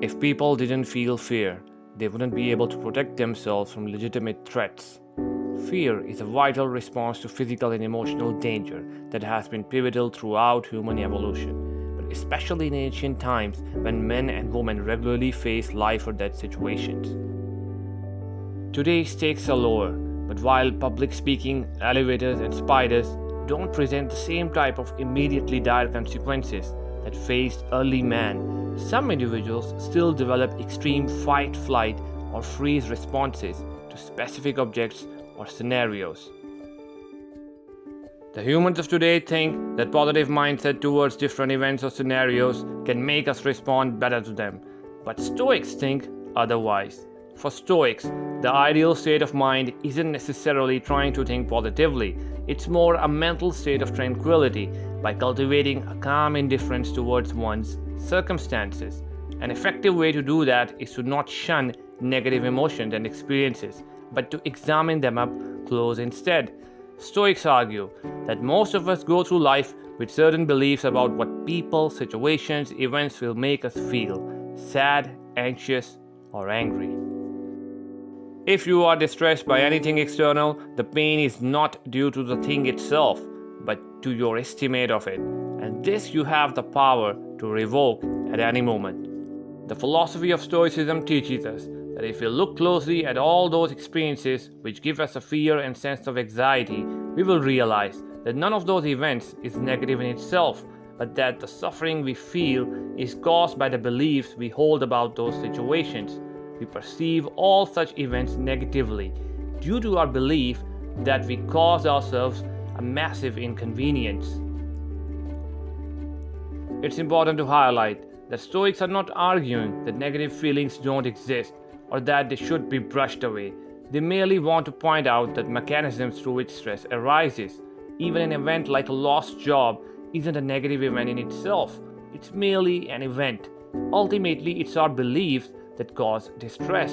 If people didn't feel fear, they wouldn't be able to protect themselves from legitimate threats. Fear is a vital response to physical and emotional danger that has been pivotal throughout human evolution, but especially in ancient times when men and women regularly face life or death situations. Today, stakes are lower, but while public speaking, elevators, and spiders don't present the same type of immediately dire consequences that faced early man, some individuals still develop extreme fight, flight, or freeze responses to specific objects or scenarios. The humans of today think that positive mindset towards different events or scenarios can make us respond better to them, but Stoics think otherwise. For Stoics, the ideal state of mind isn't necessarily trying to think positively, it's more a mental state of tranquility by cultivating a calm indifference towards one's circumstances. An effective way to do that is to not shun negative emotions and experiences, but to examine them up close instead. Stoics argue that most of us go through life with certain beliefs about what people, situations, events will make us feel sad, anxious, or angry. If you are distressed by anything external, the pain is not due to the thing itself, but to your estimate of it, and this you have the power to revoke at any moment. The philosophy of Stoicism teaches us that if we look closely at all those experiences which give us a fear and sense of anxiety, we will realize that none of those events is negative in itself, but that the suffering we feel is caused by the beliefs we hold about those situations. We perceive all such events negatively due to our belief that we cause ourselves a massive inconvenience. It's important to highlight that Stoics are not arguing that negative feelings don't exist or that they should be brushed away. They merely want to point out that mechanisms through which stress arises. Even an event like a lost job isn't a negative event in itself, it's merely an event. Ultimately, it's our beliefs that cause distress.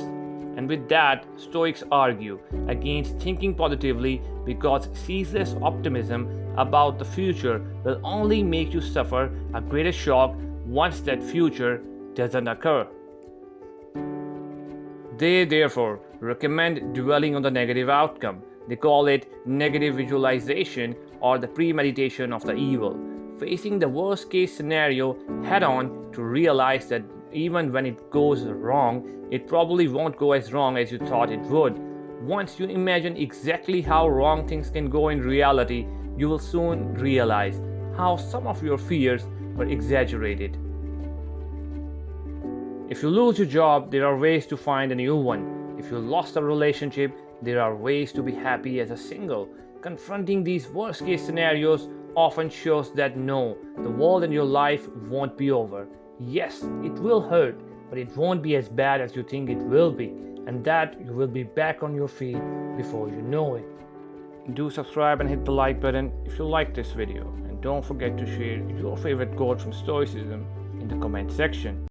And with that, Stoics argue against thinking positively because ceaseless optimism about the future will only make you suffer a greater shock once that future doesn't occur. They therefore recommend dwelling on the negative outcome. They call it negative visualization or the premeditation of the evil. Facing the worst case scenario head on to realize that even when it goes wrong, it probably won't go as wrong as you thought it would. Once you imagine exactly how wrong things can go in reality, you will soon realize how some of your fears were exaggerated. If you lose your job, there are ways to find a new one. If you lost a relationship, there are ways to be happy as a single. Confronting these worst case scenarios often shows that no, the world and your life won't be over. Yes, it will hurt, but it won't be as bad as you think it will be, and that you will be back on your feet before you know it. Do subscribe and hit the like button if you like this video, and don't forget to share your favorite quote from Stoicism in the comment section.